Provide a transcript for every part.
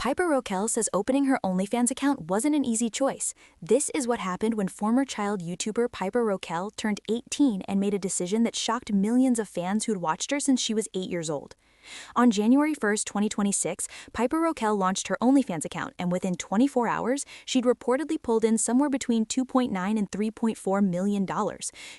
Piper Rockelle says opening her OnlyFans account wasn't an easy choice. This is what happened when former child YouTuber Piper Rockelle turned 18 and made a decision that shocked millions of fans who'd watched her since she was 8 years old. On January 1st, 2026, Piper Rockelle launched her OnlyFans account, and within 24 hours, she'd reportedly pulled in somewhere between $2.9 and $3.4 million.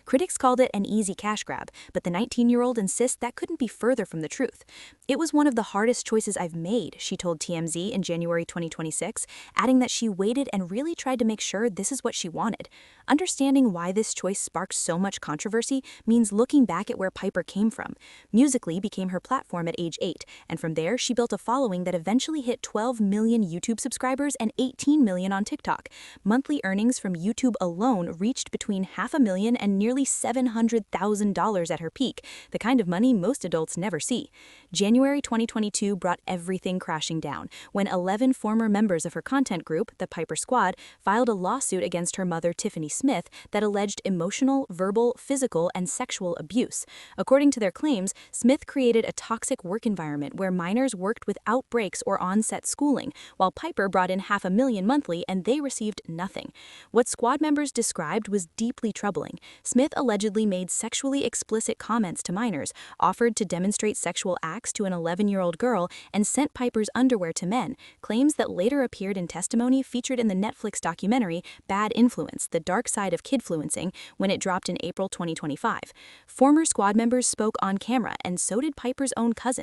Critics called it an easy cash grab, but the 19-year-old insists that couldn't be further from the truth. "It was one of the hardest choices I've made," she told TMZ in January 2026, adding that she waited and really tried to make sure this is what she wanted. Understanding why this choice sparked so much controversy means looking back at where Piper came from. Musical.ly became her platform at age 8, and from there she built a following that eventually hit 12 million YouTube subscribers and 18 million on TikTok. Monthly earnings from YouTube alone reached between $500,000 and nearly $700,000 at her peak, the kind of money most adults never see. January 2022 brought everything crashing down when 11 former members of her content group, the Piper Squad, filed a lawsuit against her mother, Tiffany Smith, that alleged emotional, verbal, physical, and sexual abuse. According to their claims, Smith created a toxic work environment where minors worked without breaks or on-set schooling, while Piper brought in $500,000 monthly and they received nothing. What squad members described was deeply troubling. Smith allegedly made sexually explicit comments to minors, offered to demonstrate sexual acts to an 11-year-old girl, and sent Piper's underwear to men, claims that later appeared in testimony featured in the Netflix documentary Bad Influence: The Dark Side of Kidfluencing when it dropped in April 2025. Former squad members spoke on camera, and so did Piper's own cousins.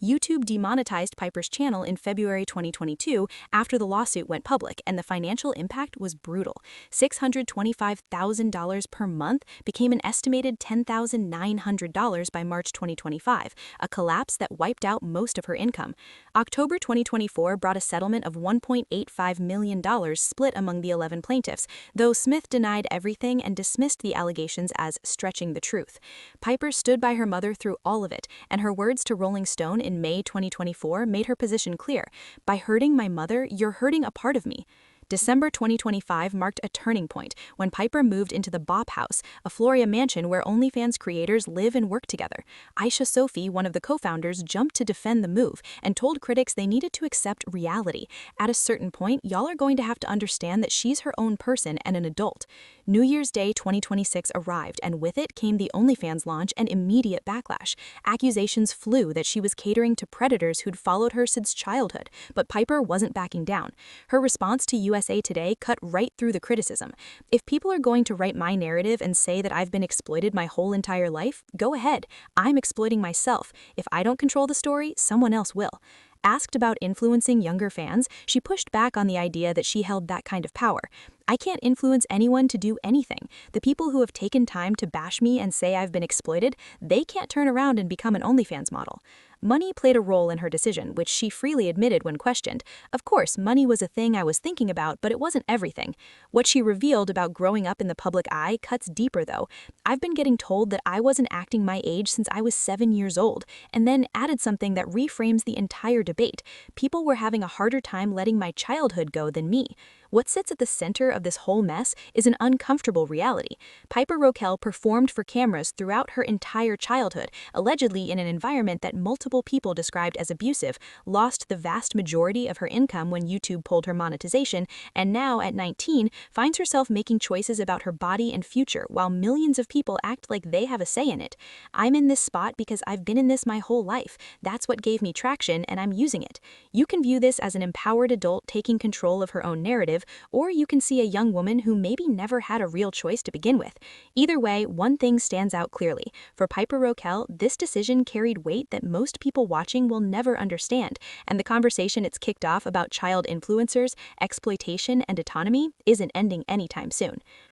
YouTube demonetized Piper's channel in February 2022 after the lawsuit went public, and the financial impact was brutal. $625,000 per month became an estimated $10,900 by March 2025, a collapse that wiped out most of her income. October 2024 brought a settlement of $1.85 million split among the 11 plaintiffs, though Smith denied everything and dismissed the allegations as stretching the truth. Piper stood by her mother through all of it, and her words to Rolling Stone in May 2024 made her position clear: "By hurting my mother, you're hurting a part of me." December 2025 marked a turning point when Piper moved into the Bop House, a Florida mansion where OnlyFans creators live and work together. Aisha Sophie, one of the co-founders, jumped to defend the move and told critics they needed to accept reality. "At a certain point, y'all are going to have to understand that she's her own person and an adult." New Year's Day 2026 arrived, and with it came the OnlyFans launch and immediate backlash. Accusations flew that she was catering to predators who'd followed her since childhood, but Piper wasn't backing down. Her response to USA Today cut right through the criticism. "If people are going to write my narrative and say that I've been exploited my whole entire life, go ahead. I'm exploiting myself. If I don't control the story, someone else will." Asked about influencing younger fans, she pushed back on the idea that she held that kind of power. "I can't influence anyone to do anything. The people who have taken time to bash me and say I've been exploited, they can't turn around and become an OnlyFans model." Money played a role in her decision, which she freely admitted when questioned. "Of course, money was a thing I was thinking about, but it wasn't everything." What she revealed about growing up in the public eye cuts deeper, though. "I've been getting told that I wasn't acting my age since I was 7 years old," and then added something that reframes the entire debate. "People were having a harder time letting my childhood go than me." What sits at the center of this whole mess is an uncomfortable reality. Piper Rockelle performed for cameras throughout her entire childhood, allegedly in an environment that multiple people described as abusive, lost the vast majority of her income when YouTube pulled her monetization, and now, at 19, finds herself making choices about her body and future while millions of people act like they have a say in it. "I'm in this spot because I've been in this my whole life. That's what gave me traction, and I'm using it." You can view this as an empowered adult taking control of her own narrative, or you can see a young woman who maybe never had a real choice to begin with. Either way, one thing stands out clearly. For Piper Rockelle, this decision carried weight that most people watching will never understand, and the conversation it's kicked off about child influencers, exploitation, and autonomy isn't ending anytime soon.